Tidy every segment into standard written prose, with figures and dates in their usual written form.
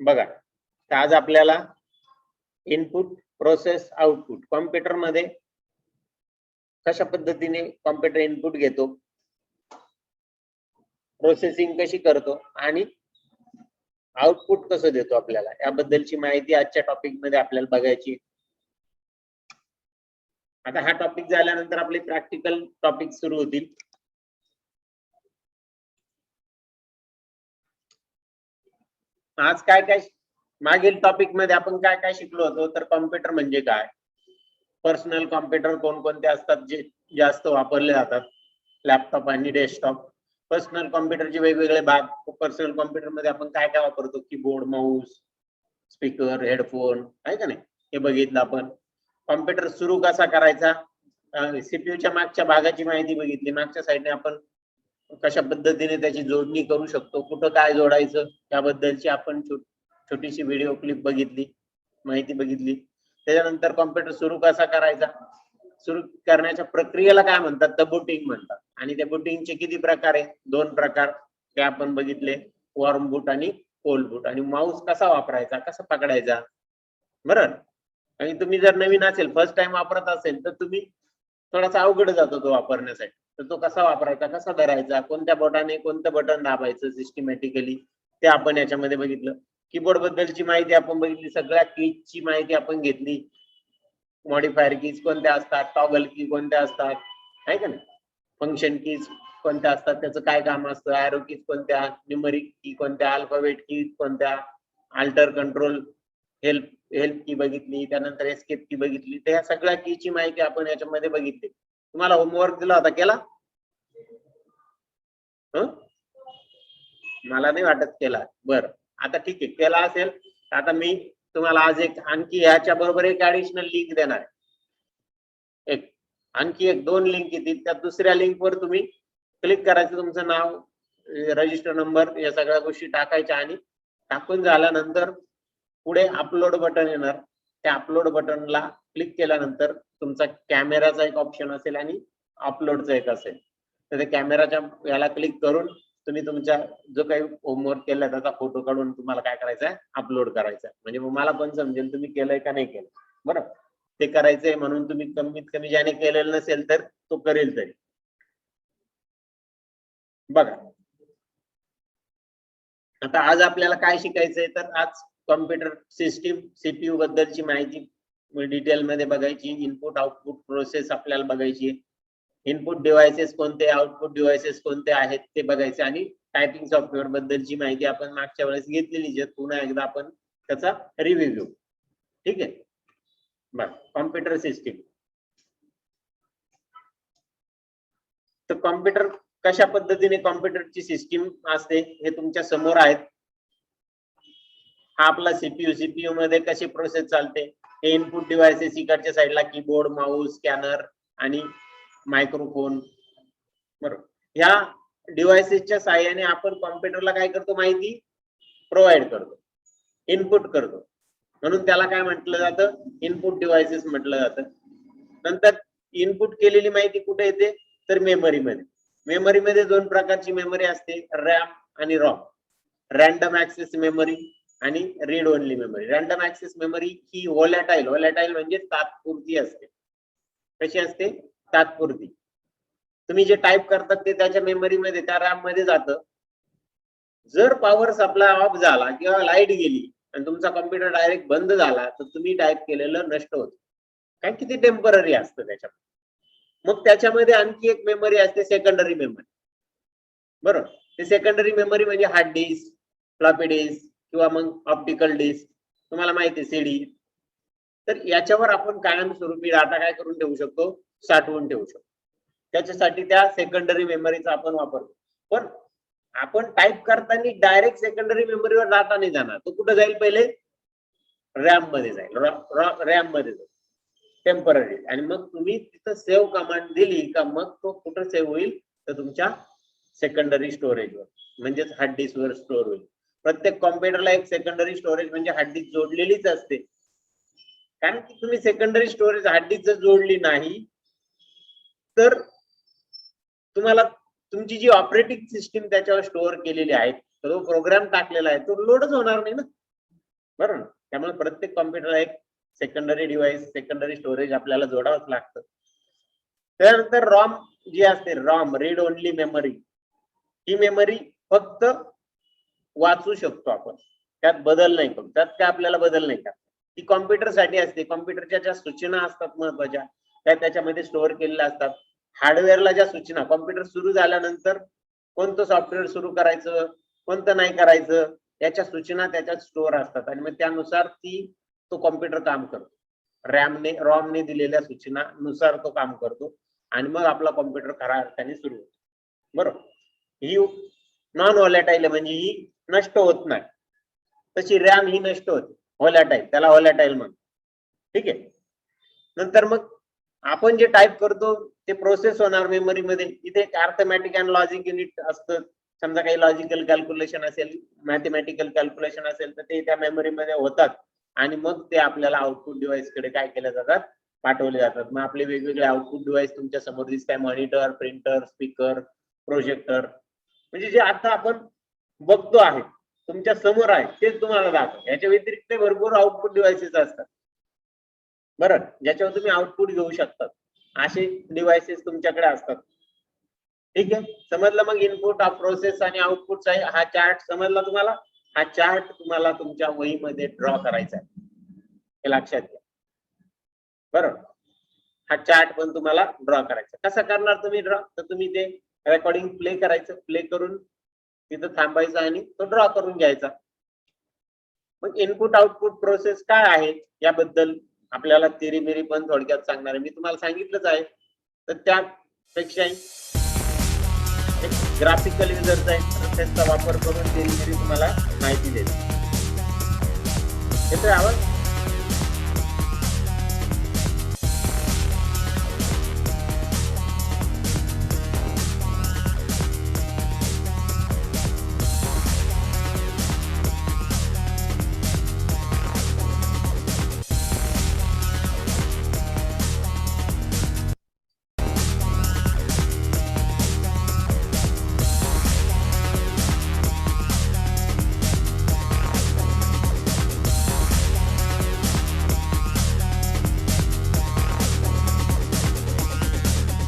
बघा, आज आपल्याला इनपुट प्रोसेस आउटपुट कॉम्प्युटर मध्ये कशा पद्धतीने कॉम्प्युटर इनपुट घेतो, प्रोसेसिंग कशी करतो आणि आउटपुट कसं देतो आपल्याला, याबद्दलची माहिती आजच्या टॉपिक मध्ये आपल्याला बघायची. आता हा टॉपिक झाल्यानंतर आपले प्रॅक्टिकल टॉपिक सुरू होतील. आज काय काय मागील टॉपिक मध्ये आपण काय काय शिकलो होतो, तर कॉम्प्युटर म्हणजे काय, पर्सनल कॉम्प्युटर कोणकोणते असतात जे जास्त वापरले जातात, लॅपटॉप आणि डेस्कटॉप. पर्सनल कॉम्प्युटरचे वेगवेगळे भाग. पर्सनल कॉम्प्युटर मध्ये आपण काय काय वापरतो, कीबोर्ड, माऊस, स्पीकर, हेडफोन, आहे का नाही, हे बघितलं आपण. कॉम्प्युटर सुरू कसा करायचा, सीपीयूच्या मागच्या भागाची माहिती बघितली. मागच्या साईडने आपण कशा पद्धतीने त्याची जोडणी करू शकतो, कुठं काय जोडायचं त्याबद्दलची आपण छोटीशी व्हिडिओ क्लिप बघितली, माहिती बघितली. त्याच्यानंतर कॉम्प्युटर सुरू कसा करायचा, सुरू करण्याच्या प्रक्रियेला काय म्हणतात, तर बूटिंग म्हणतात. आणि त्या बूटिंगचे किती प्रकार आहे, 2 प्रकार ते आपण बघितले, वॉर्म बूट आणि कोल्ड बूट. आणि माऊस कसा वापरायचा, कसा पकडायचा, बरोबर. आणि तुम्ही जर नवीन असेल, फर्स्ट टाइम वापरत असेल, तर तुम्ही थोडासा अवघड जातो तो वापरण्यासाठी. तर तो कसा वापरायचा, कसा धरायचा, कोणत्या बोटाने कोणतं बटन दाबायचं सिस्टमॅटिकली, ते आपण याच्यामध्ये बघितलं. कीबोर्ड बद्दलची माहिती आपण बघितली, सगळ्या कीजची माहिती आपण घेतली. मॉडिफायर कीज कोणत्या असतात, टॉगल की कोणत्या असतात, आहे का नाही, फंक्शन कीज कोणत्या असतात, त्याचं काय काम असतं, एरो कीज कोणत्या, न्यूमरिक की कोणत्या, अल्फाबेट कीज कोणत्या, अल्टर, कंट्रोल, हेल्प की बघितली, त्यानंतर एस्केप की बघितली. त्या सगळ्या कीची माहिती आपण याच्यामध्ये बघितली. तुम्हाला होमवर्क दिला होता, केला? मला नाही वाटत केला. बरं, आता ठीक आहे, केला असेल. आता मी तुम्हाला आज एक आणखी याच्या बरोबर एक ऍडिशनल लिंक देणार आहे. एक आणखी 2 लिंक येतील. त्या दुसऱ्या लिंक वर तुम्ही क्लिक करायचं, तुमचं नाव, रजिस्टर नंबर, या सगळ्या गोष्टी टाकायच्या. आणि टाकून झाल्यानंतर पुढे अपलोड बटन येणार. त्या अपलोड बटनला क्लिक केल्यानंतर तुमचा कॅमेराचा एक ऑप्शन असेल आणि अपलोडचा एक असेल. तर त्या कॅमेराच्या याला क्लिक करून तुम्ही तुमच्या जो काही होमवर्क केलाय त्याचा फोटो काढून तुम्हाला काय करायचं आहे, अपलोड करायचं आहे. म्हणजे मला पण समजेल तुम्ही केलंय का नाही केलं. बरं, ते करायचंय म्हणून तुम्ही कमीत कमी ज्याने केलेलं नसेल तर तो करेल तरी. बघा, आता आज आपल्याला काय शिकायचंय, तर आज कॉम्प्युटर सिस्टीम, सीपीयू बद्दलची माहिती डिटेल मध्ये बघायची. इनपुट आउटपुट प्रोसेस आपल्याला बघायची. इनपुट डिव्हाइसेस कोणते, आउटपुट डिव्हाइसेस कोणते आहेत ते बघायचे. आणि टायपिंग सॉफ्टवेअर बद्दलची माहिती आपण मागच्या वेळेस घेतलेली, पुन्हा एकदा आपण त्याचा रिव्ह्यू घेऊ. ठीक आहे. बरं, कॉम्प्युटर सिस्टीम. तर कॉम्प्युटर कशा पद्धतीने कॉम्प्युटरची सिस्टीम असते हे तुमच्या समोर आहेत. हा आपला सीपीयू. सीपीयू मध्ये कशी प्रोसेस चालते, हे इनपुट डिव्हाइसेस इकडच्या साईडला कीबोर्ड, माऊस, स्कॅनर आणि मायक्रोफोन. बरोबर, या डिव्हाइसेसच्या साहाय्याने आपण कॉम्प्युटरला काय करतो, माहिती प्रोव्हाइड करतो, इनपुट करतो. म्हणून त्याला काय म्हटलं जातं, इनपुट डिव्हाइसेस म्हटलं जातं. नंतर इनपुट केलेली माहिती कुठे येते, तर मेमरीमध्ये. मेमरीमध्ये 2 प्रकारची मेमरी असते, रॅम आणि रॉम. रॅन्डम ऍक्सेस मेमरी आणि read only memory. Random access memory ही व्होलॅटाईल म्हणजे तात्पुरती असते. कशी असते, तात्पुरती. तुम्ही जे टाईप करतात ते त्याच्या मेमरीमध्ये, त्या रॅम मध्ये जातं. जर पॉवर सप्लाय ऑफ झाला किंवा लाईट गेली आणि तुमचा कॉम्प्युटर डायरेक्ट बंद झाला, तर तुम्ही टाईप केलेलं नष्ट होतं, कारण की ते टेम्पररी असतं त्याच्यामध्ये. मग त्याच्यामध्ये आणखी एक मेमरी असते, सेकंडरी मेमरी. बरोबर, ते सेकंडरी मेमरी म्हणजे हार्ड डिस्क, फ्लॉपी डिस्क किंवा मग ऑप्टिकल डिस्क, तुम्हाला माहिती आहे, सीडी. तर याच्यावर आपण कायमस्वरूपी डाटा काय करून ठेवू शकतो, साठवून ठेवू शकतो. त्याच्यासाठी त्या सेकंडरी मेमरीचा आपण वापरतो. पण आपण टाईप करताना डायरेक्ट सेकंडरी मेमरीवर डाटा नाही जाणार, तो कुठे जाईल, पहिले रॅम मध्ये जाईल. रॅम मध्ये जाईल टेम्पररी. आणि मग तुम्ही तिथं सेव्ह कमांड दिली का मग तो कुठं सेव्ह होईल, तर तुमच्या सेकंडरी स्टोरेजवर, म्हणजेच हार्ड डिस्क वर स्टोअर होईल. प्रत्येक कॉम्प्युटरला एक सेकंडरी स्टोरेज म्हणजे हार्ड डिस्क जोडलेलीच असते. कारण की तुम्ही सेकंडरी स्टोरेज हार्ड डिस्क जर जोडली नाही, तर तुम्हाला तुमची जी ऑपरेटिंग सिस्टीम त्याच्यावर स्टोअर केलेली आहे, तो प्रोग्राम टाकलेला आहे, तो लोडच होणार नाही ना. बरोबर ना. त्यामुळे प्रत्येक कॉम्प्युटरला एक सेकंडरी डिव्हाइस, सेकंडरी स्टोरेज आपल्याला जोडावंच लागतं. त्यानंतर रॉम जी असते, रॉम रीड ओनली मेमरी, ही मेमरी फक्त वाचू शकतो आपण, त्यात बदल नाही करू, त्यात काय आपल्याला बदल नाही करायचा. ती कॉम्प्युटरसाठी असते. कॉम्प्युटरच्या ज्या सूचना असतात महत्वाच्या त्या त्याच्यामध्ये स्टोअर केलेल्या असतात. हार्डवेअरला ज्या सूचना, कॉम्प्युटर सुरू झाल्यानंतर कोणतं सॉफ्टवेअर सुरू करायचं, कोणतं नाही करायचं, याच्या सूचना त्याच्यात स्टोअर असतात आणि मग त्यानुसार तो कॉम्प्युटर काम करतो. रॉमने दिलेल्या सूचनानुसार तो काम करतो आणि मग आपला कॉम्प्युटर खऱ्या अर्थाने सुरू होतो. बरोबर. ही नॉन व्हॉलॅटाईल म्हणजे ही नष्ट होत नाही. तशी रॅम ही नष्ट होते, व्हॉलॅटाईल, त्याला व्हॉलॅटाईल म्हणतो. ठीक आहे. नंतर मग आपण जे टाईप करतो ते प्रोसेस होणार मेमरीमध्ये. इथे एक अर्थमॅटिक अँड लॉजिक युनिट असतं. समजा काही लॉजिकल कॅल्क्युलेशन असेल, मॅथमॅटिकल कॅल्क्युलेशन असेल तर ते त्या मेमरीमध्ये होतात आणि मग ते आपल्याला आउटपुट डिव्हाइस कडे काय केले जातात, पाठवले जातात. मग आपले वेगवेगळे आउटपुट डिव्हाइस तुमच्या समोर दिसतात, मॉनिटर, प्रिंटर, स्पीकर, प्रोजेक्टर, म्हणजे जे आता आपण बघतो आहे तुमच्या समोर आहे तेच तुम्हाला दाखवतो. याच्या व्यतिरिक्त भरपूर आउटपुट डिव्हाइसेस असतात बरं, ज्याच्यावर तुम्ही आउटपुट घेऊ शकतात. असे डिव्हाइसेस तुमच्याकडे असतात. ठीक आहे, समजलं. मग इनपुट, प्रोसेस आणि आउटपुटचा हा चार्ट समजला तुम्हाला. हा चार्ट तुम्हाला तुमच्या वहीमध्ये ड्रॉ करायचा आहे, हे लक्षात घ्या. बरोबर. हा चार्ट पण तुम्हाला ड्रॉ करायचा. कसा करणार तुम्ही ड्रॉ, तर तुम्ही ते रेकॉर्डिंग प्ले करायचं, प्ले करून तिथं थांबायचं आणि तो ड्रॉ करून घ्यायचा. मग इनपुट आउटपुट प्रोसेस काय आहे याबद्दल आपल्याला तिरीमिरी पण थोडक्यात सांगणार आहे. मी तुम्हाला सांगितलंच आहे, तर त्यापेक्षा एक ग्राफिकल युजरचा इंटरफेसचा वापर करून तिरीमिरी तुम्हाला माहिती देते. येतोय आवाज?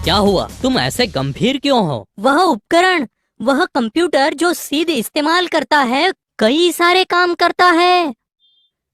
क्या हुआ, तुम ऐसे गंभीर क्यों हो? वह उपकरण, वह कंप्यूटर जो सीधे इस्तेमाल करता है, कई सारे काम करता है।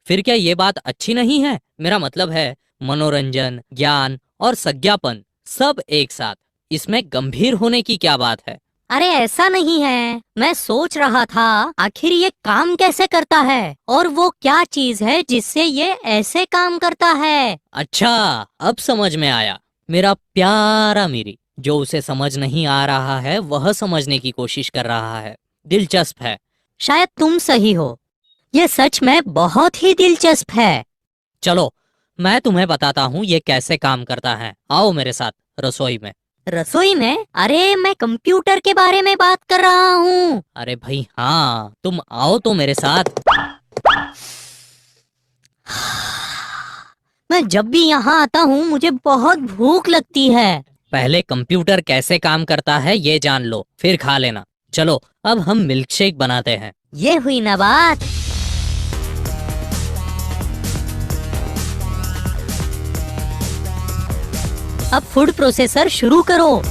फिर क्या ये बात अच्छी नहीं है? मेरा मतलब है मनोरंजन, ज्ञान और संज्ञापन सब एक साथ। इसमें गंभीर होने की क्या बात है? अरे ऐसा नहीं है, मैं सोच रहा था आखिर ये काम कैसे करता है और वो क्या चीज है जिससे ये ऐसे काम करता है। अच्छा, अब समझ में आया। मेरा प्यारा मीरी, जो उसे समझ नहीं आ रहा है वह समझने की कोशिश कर रहा है। दिलचस्प है। शायद तुम सही हो, ये सच में बहुत ही दिलचस्प है। चलो मैं तुम्हें बताता हूँ ये कैसे काम करता है। आओ मेरे साथ रसोई में। रसोई में? अरे मैं कंप्यूटर के बारे में बात कर रहा हूँ। अरे भाई हाँ, तुम आओ तो मेरे साथ। मैं जब भी यहाँ आता हूँ मुझे बहुत भूख लगती है। पहले कंप्यूटर कैसे काम करता है ये जान लो, फिर खा लेना। चलो अब हम मिल्कशेक बनाते हैं। ये हुई ना बात। अब फूड प्रोसेसर शुरू करो।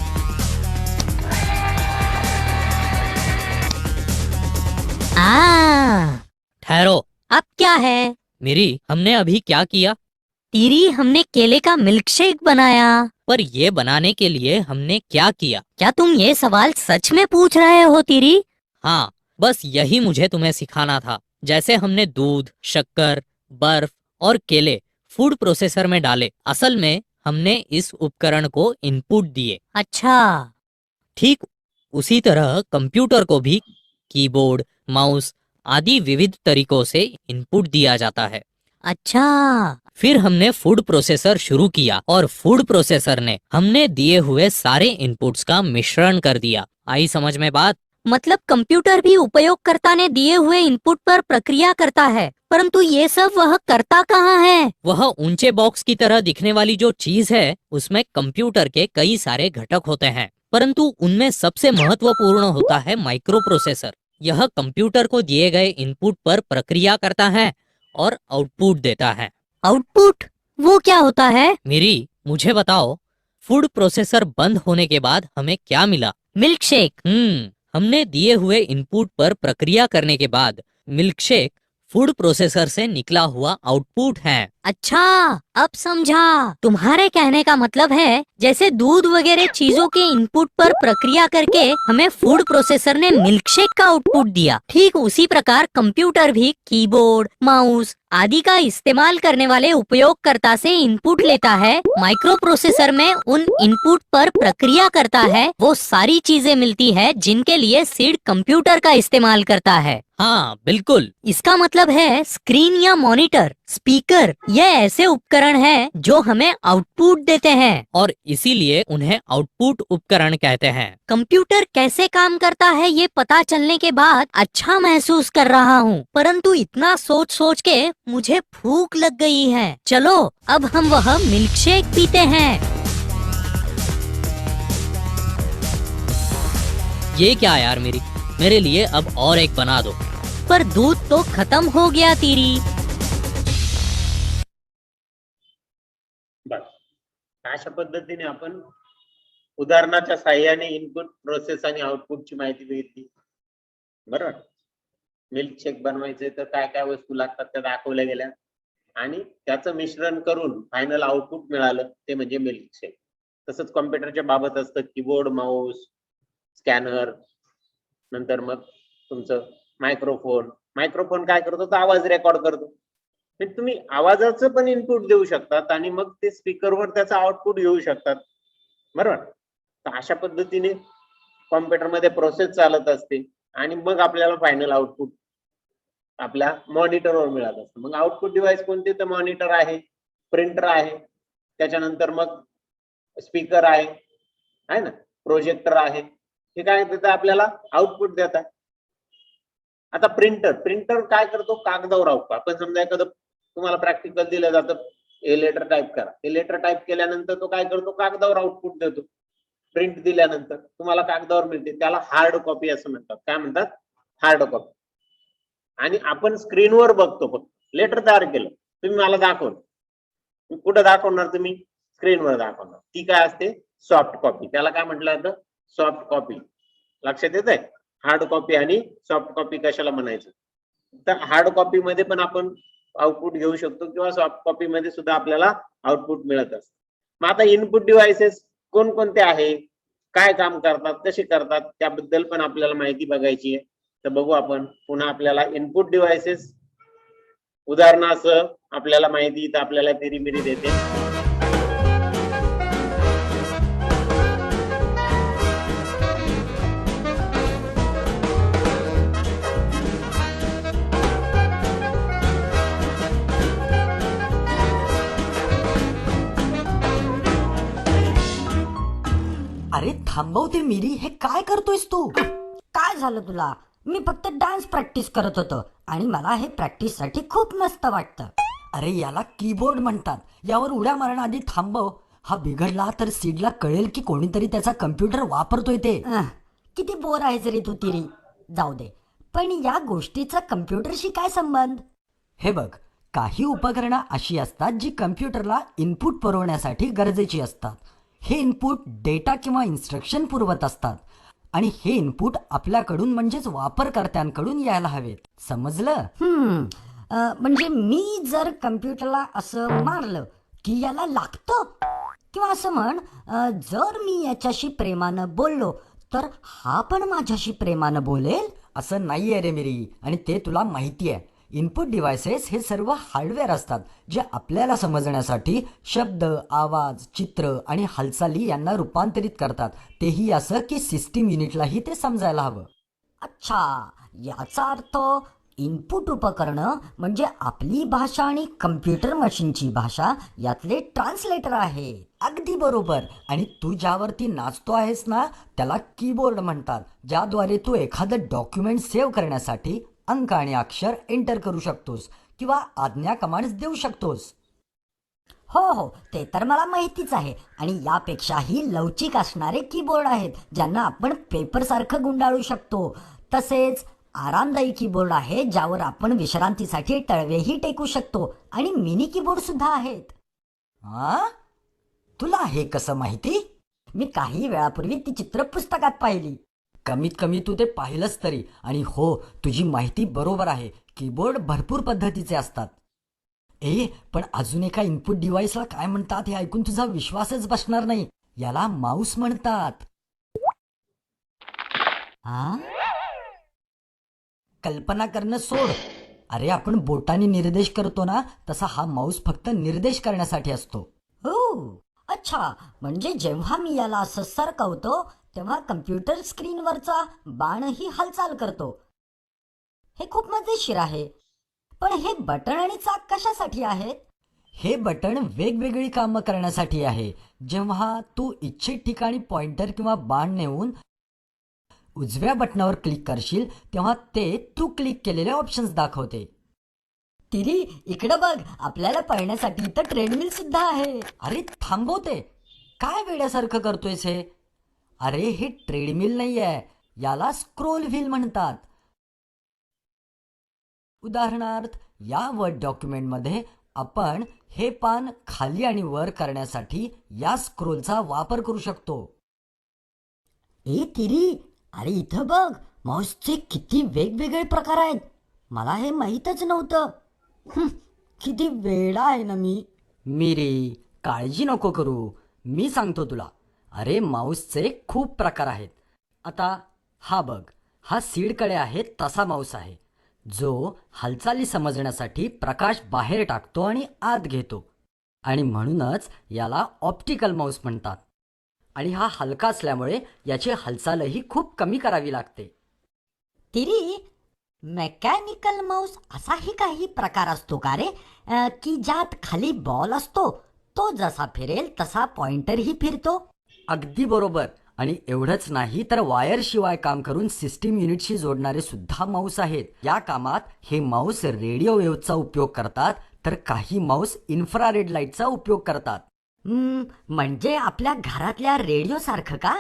ठहरो। अब क्या है? मेरी, हमने अभी क्या किया? तीरी, हमने केले का मिल्कशेक बनाया। पर ये बनाने के लिए हमने क्या किया? क्या तुम ये सवाल सच में पूछ रहे हो तीरी? हाँ, बस यही मुझे तुम्हें सिखाना था। जैसे हमने दूध, शक्कर, बर्फ और केले फूड प्रोसेसर में डाले, असल में हमने इस उपकरण को इनपुट दिए। अच्छा, ठीक उसी तरह कंप्यूटर को भी कीबोर्ड, माउस आदि विविध तरीकों से इनपुट दिया जाता है। अच्छा। फिर हमने फूड प्रोसेसर शुरू किया और फूड प्रोसेसर ने हमने दिए हुए सारे इनपुट्स का मिश्रण कर दिया। आई समझ में बात? मतलब कंप्यूटर भी उपयोगकर्ता ने दिए हुए इनपुट पर प्रक्रिया करता है, परंतु ये सब वह करता कहाँ है? वह ऊंचे बॉक्स की तरह दिखने वाली जो चीज है उसमें कंप्यूटर के कई सारे घटक होते हैं, परंतु उनमें सबसे महत्वपूर्ण होता है माइक्रो प्रोसेसर। यह कंप्यूटर को दिए गए इनपुट पर प्रक्रिया करता है और आउटपुट देता है। आउटपुट वो क्या होता है? मीरी, मुझे बताओ, फूड प्रोसेसर बंद होने के बाद हमें क्या मिला? मिल्क शेक। हमने दिए हुए इनपुट पर प्रक्रिया करने के बाद मिल्कशेक फूड प्रोसेसर से निकला हुआ आउटपुट है। अच्छा, अब समझा। तुम्हारे कहने का मतलब है जैसे दूध वगैरह चीजों के इनपुट पर प्रक्रिया करके हमें फूड प्रोसेसर ने मिल्कशेक का आउटपुट दिया, ठीक उसी प्रकार कंप्यूटर भी कीबोर्ड, माउस आदि का इस्तेमाल करने वाले उपयोगकर्ता से इनपुट लेता है, माइक्रो प्रोसेसर में उन इनपुट पर प्रक्रिया करता है, वो सारी चीजें मिलती है जिनके लिए सीड कंप्यूटर का इस्तेमाल करता है। हाँ बिल्कुल। इसका मतलब है स्क्रीन या मॉनिटर, स्पीकर, ये ऐसे उपकरण हैं जो हमें आउटपुट देते हैं और इसीलिए उन्हें आउटपुट उपकरण कहते हैं। कंप्यूटर कैसे काम करता है ये पता चलने के बाद अच्छा महसूस कर रहा हूँ, परंतु इतना सोच सोच के मुझे भूख लग गई है। चलो अब हम वह मिल्कशेक पीते हैं। ये क्या यार मेरी, मेरे लिए अब और एक बना दो। पर दूध तो खत्म हो गया तीरी। बस अशा पद्धतीने आपण उदाहरणाच्या साहाय्याने इनपुट प्रोसेस आणि आउटपुटची माहिती घेतली. बरोबर. मिल्कशेक बनवायचे तर काय काय वस्तू लागतात त्या दाखवल्या गेल्या आणि त्याचं मिश्रण करून फायनल आउटपुट मिळालं ते म्हणजे मिल्कशेक. तसंच कॉम्प्युटरच्या बाबत असतं कीबोर्ड, माऊस, स्कॅनर, नंतर मग तुमचं मायक्रोफोन काय करतो तर आवाज रेकॉर्ड करतो. तर तुम्ही आवाजाचं पण इनपुट देऊ शकतात आणि मग ते स्पीकरवर त्याचा आउटपुट घेऊ शकतात. बरोबर. तर अशा पद्धतीने कॉम्प्युटरमध्ये प्रोसेस चालत असते आणि मग आपल्याला फायनल आउटपुट आपल्या मॉनिटरवर मिळत असतं. मग आउटपुट डिव्हाइस कोणते तर मॉनिटर आहे, प्रिंटर आहे, त्याच्यानंतर मग स्पीकर आहे ना, प्रोजेक्टर आहे. हे काय देतं आपल्याला आउटपुट देतात. आता प्रिंटर काय करतो कागदावर आपण समजा एखादं तुम्हाला प्रॅक्टिकल दिलं जातं हे लेटर टाईप करा. हे लेटर टाईप केल्यानंतर तो काय करतो कागदावर आउटपुट देतो. प्रिंट दिल्यानंतर तुम्हाला कागदावर मिळते त्याला हार्ड कॉपी असं म्हणतात. काय म्हणतात? Hard copy. आणि आपण स्क्रीनवर बघतो फक्त. लेटर तयार केलं तुम्ही मला दाखवलं, कुठं दाखवणार तुम्ही? स्क्रीनवर दाखवणार. ती काय असते? Soft copy. त्याला काय म्हटलं जातं? Soft copy. लक्षात येत आहे? हार्ड कॉपी आणि सॉफ्ट कॉपी कशाला म्हणायचं? तर हार्ड कॉपी मध्ये पण आपण आउटपुट घेऊ शकतो किंवा सॉफ्ट कॉपी मध्ये सुद्धा आपल्याला आउटपुट मिळत असतं. मग आता इनपुट डिव्हाइसेस कोणकोणते आहे, काय काम करतात, कसे करतात त्याबद्दल पण आपल्याला माहिती बघायची आहे. तर बघू आपण पुन्हा आपल्याला इनपुट डिव्हाइसेस उदाहरणासह आपल्याला माहिती इथं आपल्याला तिरीमिरी देते. अरे थांबवते मिरी, हे काय करतोयस तू? काय झालं तुला? मी फक्त डान्स प्रॅक्टिस करत होतो आणि मला हे प्रॅक्टिस साठी खूप मस्त वाटतं. अरे याला कीबोर्ड म्हणतात. यावर उड्या मारण्याआधी थांबव. हा बिघडला तर सीडला कळेल की कोणीतरी त्याचा कम्प्युटर वापरतोय ते. किती बोर आहेस रे तू तिरी. जाऊ दे, पण या गोष्टीचा कम्प्युटरशी काय संबंध? हे बघ, काही उपकरणं अशी असतात जी कम्प्युटरला इनपुट पुरवण्यासाठी गरजेची असतात. हे इनपुट डेटा किंवा इन्स्ट्रक्शन पुरवत असतात आणि हे इनपुट आपल्याकडून म्हणजेच वापरकर्त्यांकडून यायला हवेत. समजलं? म्हणजे मी जर कम्प्युटरला असं मारलं की याला लागतं, किंवा असं म्हण, जर मी याच्याशी प्रेमानं बोललो तर हा पण माझ्याशी प्रेमानं बोलेल. असं नाहीये रे मिरी, आणि ते तुला माहिती आहे. इनपुट डिव्हायसेस हे सर्व हार्डवेअर असतात जे आपल्याला समजण्यासाठी शब्द, आवाज, चित्र आणि हालचाली यांना रूपांतरित करतात. तेही असं की सिस्टीम युनिटलाही ते समजायला हवं. अच्छा, याचा अर्थ इनपुट उपकरणं म्हणजे आपली भाषा आणि कम्प्युटर मशीनची भाषा यातले ट्रान्सलेटर आहे. अगदी बरोबर. आणि तू ज्यावरती नाचतो आहेस ना त्याला कीबोर्ड म्हणतात, ज्याद्वारे तू एखादं डॉक्युमेंट सेव्ह करण्यासाठी अंक आणि अक्षर एंटर करू शकतोस किंवा आज्ञा कमांड्स देऊ शकतोस. हो, ते तर मला माहितीच आहे. आणि यापेक्षाही लवचिक असणारे कीबोर्ड आहेत ज्यांना आपण पेपर सारखं गुंडाळू शकतो. तसेच आरामदायी कीबोर्ड आहे ज्यावर आपण विश्रांतीसाठी तळवेही टेकू शकतो आणि मिनी कीबोर्ड सुद्धा आहेत. हा, तुला हे कसं माहिती? मी काही वेळापूर्वी ती चित्र पुस्तकात पाहिली. कमीत कमी तू ते पाहिलंच तरी. आणि हो, तुझी माहिती बरोबर आहे, कीबोर्ड भरपूर पद्धतीचे असतात. पण अजून एका इनपुट डिव्हाइसला काय म्हणतात हे ऐकून तुझा विश्वासच बसणार नाही. याला माऊस म्हणतात. हा, कल्पना करणं सोड. अरे, आपण बोटाने निर्देश करतो ना, तसा हा माऊस फक्त निर्देश करण्यासाठी असतो. हो, अच्छा. म्हणजे जेव्हा मी याला असं सरकवतो तेव्हा कम्प्युटर स्क्रीनवरचा बाणही हालचाल करतो. हे खूप मजेशीर आहे. पण हे बटण आणि चाक कशासाठी आहेत? हे बटण वेगवेगळी कामं करण्यासाठी आहे. जेव्हा तू इच्छित ठिकाणी पॉइंटर किंवा बाण नेऊन उजव्या बटणावर क्लिक करशील तेव्हा ते तू क्लिक केलेले ऑप्शन्स दाखवते. तिरी, इकडं बघ, आपल्याला पळण्यासाठी इथं ट्रेडमिल सुद्धा आहे. अरे थांबवते, काय वेड्यासारखं करतोयस हे? अरे, हे ट्रेडमिल नाहीये, याला स्क्रोल व्हील म्हणतात. उदाहरणार्थ, या वर्ड डॉक्युमेंटमध्ये आपण हे पान खाली आणि वर करण्यासाठी या स्क्रोलचा वापर करू शकतो. ए तिरी, अरे इथं बघ, माऊसचे किती वेगवेगळे प्रकार आहेत. मला हे माहीतच नव्हतं. किती वेडा आहे ना मी. मिरी, काळजी नको करू, मी सांगतो तुला. अरे, माऊसचे खूप प्रकार आहेत. आता हा बघ, हा सीडकडे आहे तसा माऊस आहे, जो हालचाली समजण्यासाठी प्रकाश बाहेर टाकतो आणि आत घेतो. आणि म्हणूनच याला ऑप्टिकल माऊस म्हणतात. आणि हा हलका असल्यामुळे याची हालचालही खूप कमी करावी लागते. तिरी, मेकॅनिकल माऊस असाही काही प्रकार असतो का रे, की ज्यात खाली बॉल असतो, तो जसा फिरेल तसा पॉइंटरही फिरतो? अगदी बरोबर. आणि एवढंच नाही तर वायरशिवाय काम करून सिस्टीम युनिटशी जोडणारे सुद्धा माऊस आहेत. या कामात हे माऊस रेडिओ वेव्हचा उपयोग करतात, तर काही माऊस इन्फ्रारेड लाईटचा उपयोग करतात. म्हणजे आपल्या घरातल्या रेडिओ सारखं का?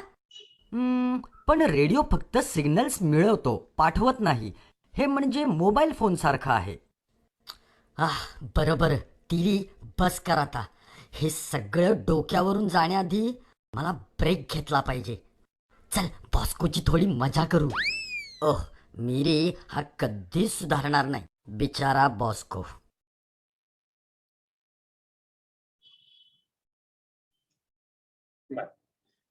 पण रेडिओ फक्त सिग्नल्स मिळवतो, पाठवत नाही. हे म्हणजे मोबाईल फोन सारखं आहे. बरोबर. तिरी, बस कर आता. हे सगळं डोक्यावरून जाण्याआधी मला ब्रेक घेतला पाहिजे. चल, बॉस्कोची थोडी मजा करू. ओह, मिरी हा कधीच सुधारणार नाही, बिचारा बॉस्को.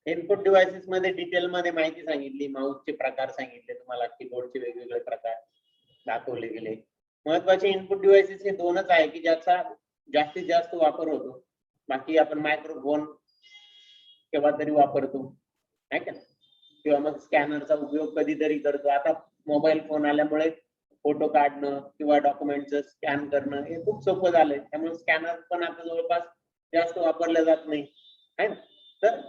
इनपुट डिव्हाइसेस मध्ये डिटेल मध्ये माहिती सांगितली, माऊसचे प्रकार सांगितले तुम्हाला, कीबोर्डचे वेगवेगळे प्रकार दाखवले गेले. महत्वाचे इनपुट डिव्हाइसेस हे दोनच आहे की ज्याचा जास्तीत जास्त वापर होतो. बाकी आपण मायक्रोफोन केव्हा तरी वापरतो, आहे का, किंवा मग स्कॅनरचा उपयोग कधीतरी करतो. आता मोबाईल फोन आल्यामुळे फोटो काढणं किंवा डॉक्युमेंटचं स्कॅन करणं हे खूप सोपं झालंय. त्यामुळे स्कॅनर पण आता जवळपास जास्त वापरलं जात नाही, आहे ना. तर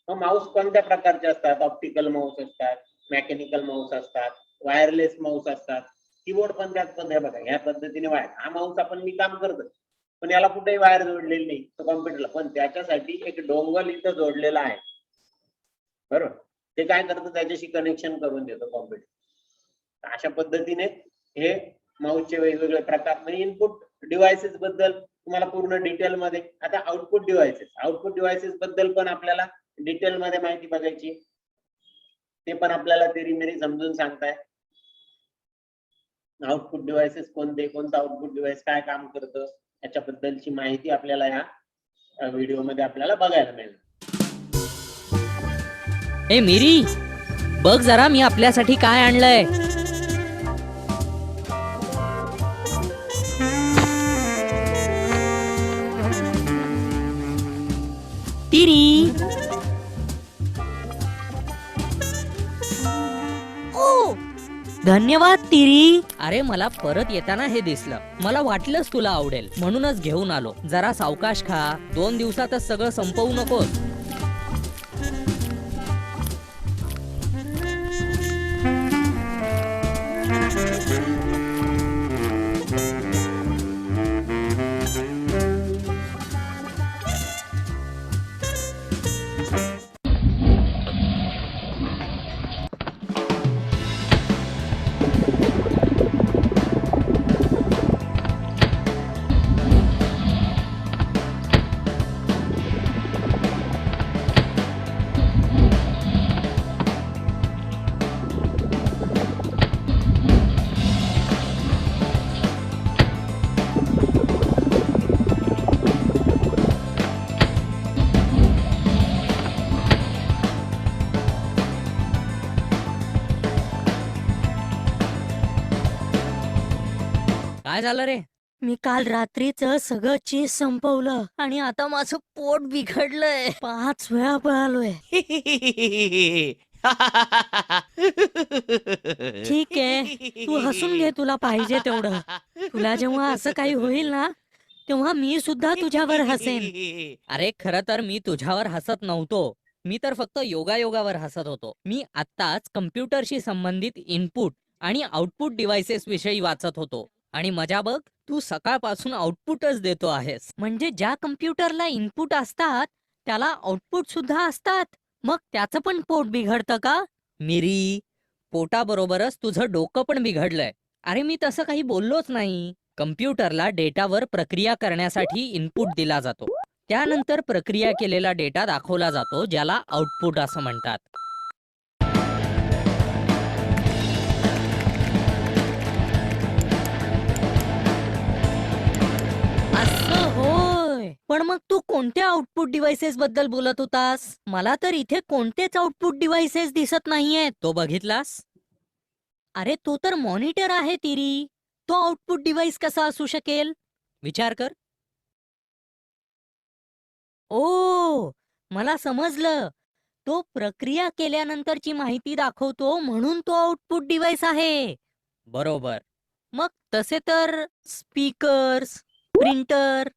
माऊस कोणत्या प्रकारचे असतात? ऑप्टिकल माऊस असतात, मेकॅनिकल माऊस असतात, वायरलेस माऊस असतात. कीबोर्ड पण त्याच पद्धती बघा, या पद्धतीने वायर. हा माऊस आपण मी काम करतो, पण याला कुठेही वायर जोडलेली नाही तो कॉम्प्युटरला, पण त्याच्यासाठी एक डोंगल इथं जोडलेला आहे, बरोबर. ते काय करतं, त्याच्याशी कनेक्शन करून देतो कॉम्प्युटर. अशा पद्धतीने हे माऊसचे वेगवेगळे प्रकार. म्हणजे इनपुट डिव्हाइसेस बद्दल तुम्हाला पूर्ण डिटेल मध्ये. आता आउटपुट डिव्हाइसेस बद्दल पण आपल्याला डिटेल मध्ये माहिती बघायची. ते पण आपल्याला तेरी समजून सांगताय. आउटपुट डिव्हाइसेस कोणते, कोणतं आउटपुट डिव्हाइस काय काम करतं, याच्याबद्दलची माहिती आपल्याला या व्हिडिओ मध्ये आपल्याला बघायला मिळेल. ए मिरी, बघ जरा मी आपल्यासाठी काय आणलंय. तिरी, ओ, धन्यवाद तिरी. अरे मला परत येताना हे दिसलं, मला वाटलंच तुला आवडेल म्हणूनच घेऊन आलो. जरा सावकाश खा, 2 दिवसातच सगळं संपवू नकोस. काय झालं रे? मी काल रात्रीच सगळं चीज संपवलं आणि आता माझं पोट बिघडलंय. 5 वेळा पळालोय. ठीक आहे, तू हसून घे तुला पाहिजे तेवढं. तुला जेव्हा असं काही होईल ना, तेव्हा मी सुद्धा तुझ्यावर हसेन. अरे खरं तर मी तुझ्यावर हसत नव्हतो. मी तर फक्त योगायोगावर हसत होतो. मी आत्ताच कम्प्युटरशी संबंधित इनपुट आणि आउटपुट डिव्हाइसेस विषयी वाचत होतो आणि मजा बघ, तू सकाळपासून आउटपुटच देतो आहेस. म्हणजे ज्या कम्प्युटरला इनपुट असतात त्याला आउटपुट सुद्धा असतात. मग त्याचं पण पोट बिघडतं का? मिरी, पोटाबरोबरच तुझं डोकं पण बिघडलंय. अरे मी तसं काही बोललोच नाही. कम्प्युटरला डेटावर प्रक्रिया करण्यासाठी इनपुट दिला जातो. त्यानंतर प्रक्रिया केलेला डेटा दाखवला जातो, ज्याला आउटपुट असं म्हणतात. असं होय. पण मग तू कोणत्या आउटपुट डिव्हाइसेस बद्दल बोलत होतास? मला तर इथे कोणतेच आउटपुट डिव्हाइसेस दिसत नाहीयेत. तो बघितलास? अरे तो तर मॉनिटर आहे तिरी. तो आउटपुट डिव्हाइस कसा असू शकेल? विचार कर. ओ, मला समजलं. तो प्रक्रिया केल्यानंतरची माहिती दाखवतो म्हणून तो आउटपुट डिव्हाइस आहे. बरोबर. मग तसे तर स्पीकर्स, प्रिंटर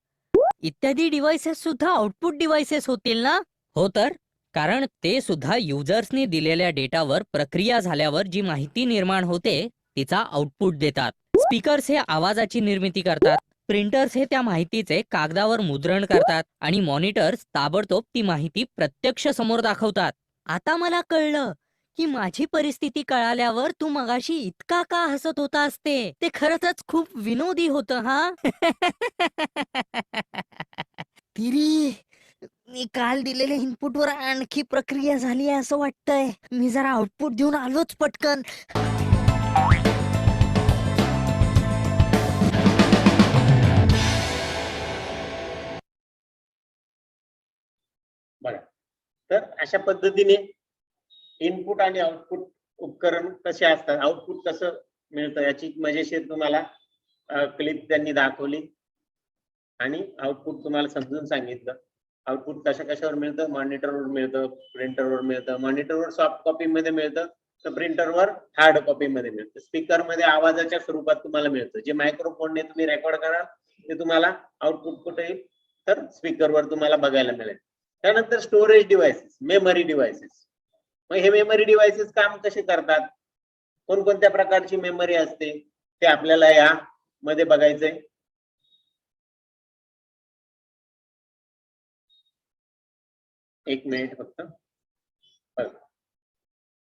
इत्यादी डिव्हाइसेस सुद्धा आउटपुट डिव्हाइसेस होतील ना? हो तर, कारण ते सुद्धा युजर्सनी दिलेल्या डेटावर प्रक्रिया झाल्यावर जी माहिती निर्माण होते तिचा आउटपुट देतात. स्पीकर्स हे आवाजाची निर्मिती करतात, प्रिंटर्स हे त्या माहितीचे कागदावर मुद्रण करतात आणि मॉनिटर्स ताबडतोब ती माहिती प्रत्यक्ष समोर दाखवतात. आता मला कळलं की माझी परिस्थिती कळाल्यावर तू मगाशी इतका का हसत होतास ते. ते खरंच खूप विनोदी होतं हा. तिरी, मी काल दिलेल्या इनपुटवर आणखी प्रक्रिया झाली आहे असं वाटतंय. मी जरा आउटपुट देऊन आलोच पटकन. बघा, तर अशा पद्धतीने इनपुट आणि आउटपुट उपकरण कसे असतात, आउटपुट कसं मिळतं याची मजेशीर तुम्हाला क्लिप त्यांनी दाखवली आणि आउटपुट तुम्हाला समजून सांगितलं. आउटपुट कशा कशावर मिळतं, मॉनिटरवर मिळतं, प्रिंटरवर मिळतं. मॉनिटरवर सॉफ्ट कॉपी मध्ये मिळतं, तर प्रिंटरवर हार्ड कॉपी मध्ये मिळतं. स्पीकर मध्ये आवाजाच्या स्वरूपात तुम्हाला मिळतं. जे मायक्रोफोनने तुम्ही रेकॉर्ड कराल ते तुम्हाला आउटपुट कुठे येईल, तर स्पीकरवर तुम्हाला बघायला मिळेल. त्यानंतर स्टोरेज डिव्हाइसेस, मेमरी डिव्हाइसेस. मग हे मेमरी डिव्हाइसेस काम कसे करतात, कोणकोणत्या प्रकारची मेमरी असते ते आपल्याला या मध्ये बघायचंय. एक मिनिट फक्त.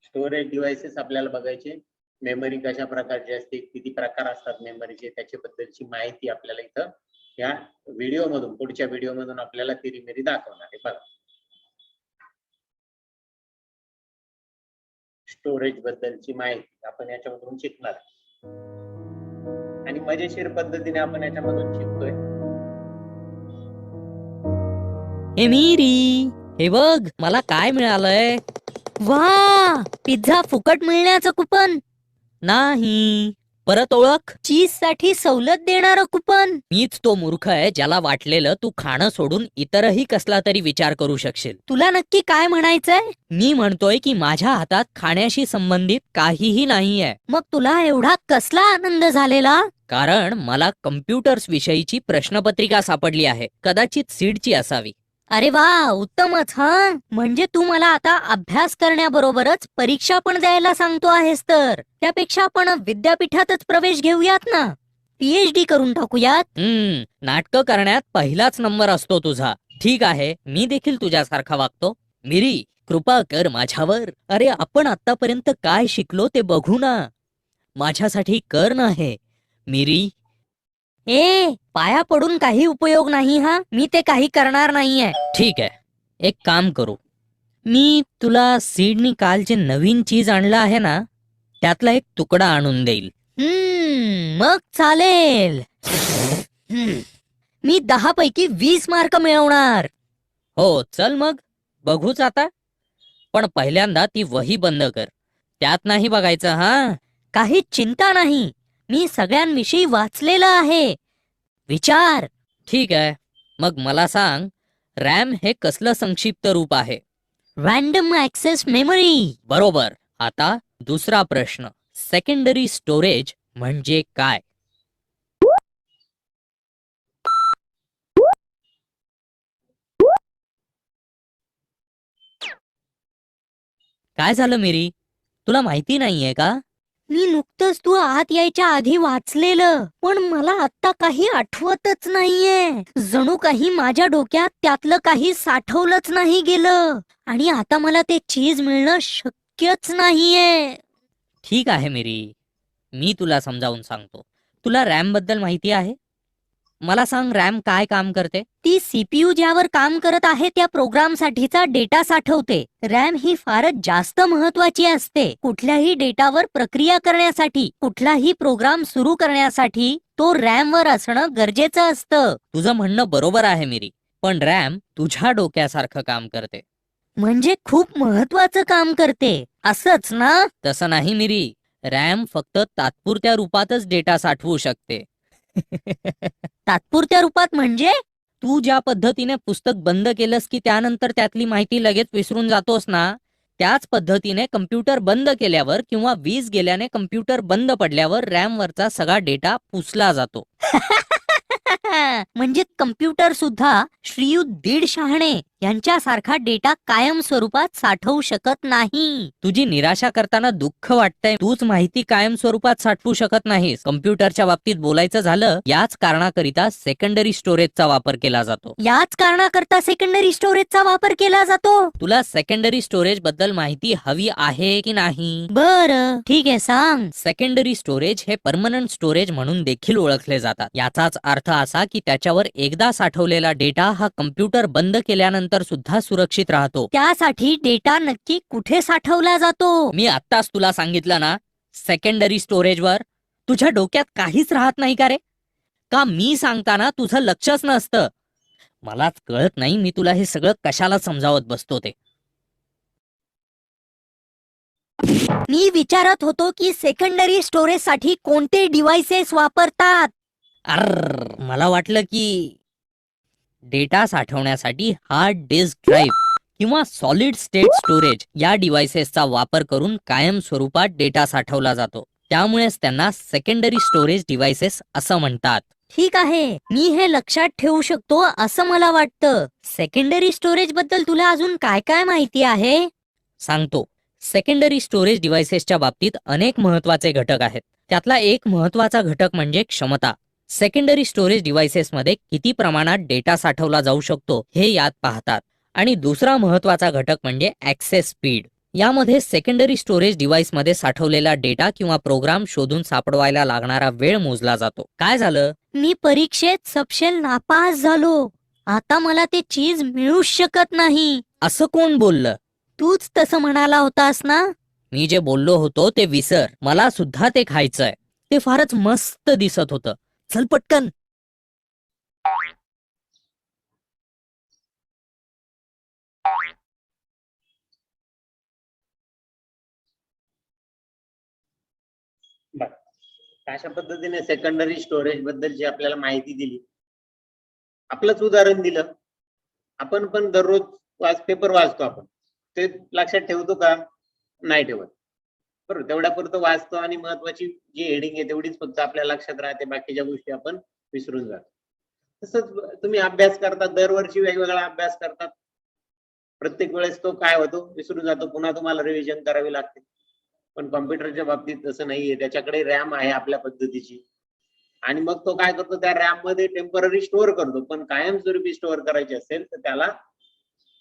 स्टोरेज डिव्हाइसेस आपल्याला बघायचे. मेमरी कशा प्रकारची असते, किती प्रकार असतात मेमरीचे, त्याच्याबद्दलची माहिती आपल्याला इथं या व्हिडिओ मधून, पुढच्या व्हिडिओ मधून आपल्याला तिरीमिरी दाखवणार आहे. बघा, स्टोरेज बद्दलची माहिती आपण याच्यामधून शिकणार आणि मजेशीर पद्धतीने आपण याच्यामधून शिकतोय. हे मीरी, हे बघ मला काय मिळालंय. वा, पिझ्झा फुकट मिळण्याचं कुपन. नाही, परत ओळख. चीज साठी सवलत देणारं कुपन. मीच तो मूर्ख आहे ज्याला वाटलेलं तू खाणं सोडून इतरही कसला तरी विचार करू शकशील. तुला नक्की काय म्हणायचंय? मी म्हणतोय की माझ्या हातात खाण्याशी संबंधित काहीही नाहीये. मग तुला एवढा कसला आनंद झालेला? कारण मला कम्प्युटर्स विषयीची प्रश्नपत्रिका सापडली आहे. कदाचित सीडची असावी. अरे वा, उत्तमच. हा, म्हणजे तू मला आता अभ्यास करण्याबरोबरच परीक्षा पण द्यायला सांगतो आहेस. तर त्यापेक्षा आपण विद्यापीठातच प्रवेश घेऊयात ना, PhD करून टाकूयात. नाटकं करण्यात पहिलाच नंबर असतो तुझा. ठीक आहे, मी देखील तुझ्यासारखा वागतो. मिरी, कृपा कर माझ्यावर. अरे आपण आतापर्यंत काय शिकलो ते बघू ना. माझ्यासाठी कर ना हे. मिरी, ए, पाया पडून काही उपयोग नाही हा. मी ते काही करणार नाहीये. ठीक आहे, एक काम करू. मी तुला सीडनी काल जे नवीन चीज आणलं आहे ना, त्यातला एक तुकडा आणून देईल. मग चालेल. मी 10 पैकी 20 मार्क मिळवणार. हो, चल मग बघूच आता. पण पहिल्यांदा ती वही बंद कर. त्यात नाही बघायचं हा. काही चिंता नाही. मी सगळ्यांविषयी वाचलेलं आहे. विचार. ठीक आहे, मग मला सांग, रॅम हे कसलं संक्षिप्त रूप आहे? Random access memory. बरोबर. आता दुसरा प्रश्न, सेकंडरी स्टोरेज म्हणजे काय? काय झालं मिरी, तुला माहिती नाहीये का? मी नुकतंच तू आत यायच्या आधी वाचलेलं, पण मला आता काही आठवतच नाहीये. जणू काही माझ्या डोक्यात त्यातलं काही साठवलंच नाही गेलं, आणि आता मला ते चीज मिळणं शक्यच नाहीये. ठीक आहे मिरी, मी तुला समजावून सांगतो. तुला रॅम बद्दल माहिती आहे? मला सांग, रॅम काय काम करते? ती सीपीयू ज्यावर काम करत आहे त्या प्रोग्राम साठीचा डेटा साठवते. रॅम ही फारच जास्त महत्वाची असते. कुठल्याही डेटावर प्रक्रिया करण्यासाठी, कुठलाही प्रोग्राम सुरू करण्यासाठी तो रॅम वर असणं गरजेचं असतं. तुझं म्हणणं बरोबर आहे मिरी, पण रॅम तुझ्या डोक्यासारखं काम करते. म्हणजे खूप महत्वाचं काम करते, असंच ना? तसं नाही मिरी, रॅम फक्त तात्पुरत्या रूपातच डेटा साठवू शकते. तात्पुरत्या रूपात म्हणजे? तू ज्या पद्धतीने पुस्तक बंद केलंस की त्यानंतर त्यातली माहिती लगेच विसरून जातोस ना, त्याच पद्धतीने कम्प्युटर बंद केल्यावर किंवा वीज गेल्याने कम्प्युटर बंद पडल्यावर रॅम वरचा सगळा डेटा पुसला जातो. म्हणजे कम्प्युटर सुद्धा श्रीयुत दीड शहाणे यांच्यासारखा डेटा कायम स्वरूपात साठवू शकत नाही. तुझी निराशा करताना दुःख वाटतंय. तूच माहिती कायम स्वरूपात साठवू शकत नाहीस. कम्प्युटरच्या बाबतीत बोलायचं झालं, याच कारणाकरिता सेकंडरी स्टोरेजचा वापर केला जातो. याच कारणाकरता सेकंडरी स्टोरेजचा वापर केला जातो. तुला सेकंडरी स्टोरेज बद्दल माहिती हवी आहे की नाही? बरं, ठीक आहे, सांग. सेकंडरी स्टोरेज हे परमनंट स्टोरेज म्हणून देखील ओळखले जातात. याचाच अर्थ असा की त्याच्यावर एकदा साठवलेला डेटा हा कम्प्युटर बंद केल्यानंतर सुद्धा सुरक्षित राहतो. त्यासाठी डेटा नक्की कुठे साठवला जातो? मी आत्ताच तुला सांगितलं ना, सेकंडरी स्टोरेजवर. तुझ्या डोक्यात काहीच राहत नाही का रे? का मी सांगताना तुझं लक्षच नसतं? मलाच कळत नाही मी तुला हे सगळं कशाला समजावत बसतो ते. मी विचारत होतो की सेकंडरी स्टोरेज साठी कोणते डिव्हाइसेस वापरतात. मला वाटलं की डेटा साठवण्यासाठी हार्ड डिस्क ड्राईव्ह किंवा सॉलिड स्टेट स्टोरेज या डिव्हाइसेसचा वापर करून कायम स्वरूपात डेटा साठवला जातो. त्यामुळेच त्यांना सेकंडरी स्टोरेज डिव्हाइसेस असं म्हणतात. ठीक आहे, मी हे लक्षात ठेवू शकतो असं मला वाटतं. सेकंडरी स्टोरेज बद्दल तुला अजून काय काय माहिती आहे? सांगतो. सेकंडरी स्टोरेज डिव्हाइसेसच्या बाबतीत अनेक महत्वाचे घटक आहेत. त्यातला एक महत्वाचा घटक म्हणजे क्षमता. सेकंडरी स्टोरेज डिव्हाइसेसमध्ये किती प्रमाणात डेटा साठवला जाऊ शकतो हे यात पाहतात. आणि दुसरा महत्वाचा घटक म्हणजे ऍक्सेस स्पीड. यामध्ये सेकंडरी स्टोरेज डिव्हाइसमध्ये साठवलेला डेटा किंवा प्रोग्राम शोधून सापडवायला लागणारा वेळ मोजला जातो. काय झालं? मी परीक्षेत सपशेल नापास झालो. आता मला ते चीज मिळूच शकत नाही. असं कोण बोललं? तूच तसं म्हणाला होतास ना? मी जे बोललो होतो ते विसर. मला सुद्धा ते खायचंय. ते फारच मस्त दिसत होतं. चल पटकन. अशा पद्धतीने सेकंडरी स्टोरेज बद्दलची आपल्याला माहिती दिली. आपलंच उदाहरण दिलं. आपण पण दररोज पेपर वाचतो. आपण ते लक्षात ठेवतो का? नाही ठेवत. बरोबर, तेवढ्यापुरतं वाचतो आणि महत्वाची जी हेडिंग आहे तेवढीच फक्त आपल्या लक्षात राहते, बाकीच्या गोष्टी आपण विसरून जातो. तसंच तुम्ही अभ्यास करतात, दरवर्षी वेगवेगळा अभ्यास करतात. प्रत्येक वेळेस तो काय होतो? विसरून जातो. पुन्हा तुम्हाला रिव्हिजन करावी लागते. पण कॉम्प्युटरच्या बाबतीत तसं नाहीये. त्याच्याकडे रॅम आहे आपल्या पद्धतीची, आणि मग तो काय करतो? त्या रॅम मध्ये टेम्पररी स्टोअर करतो. पण कायमस्वरूपी स्टोअर करायचे असेल तर त्याला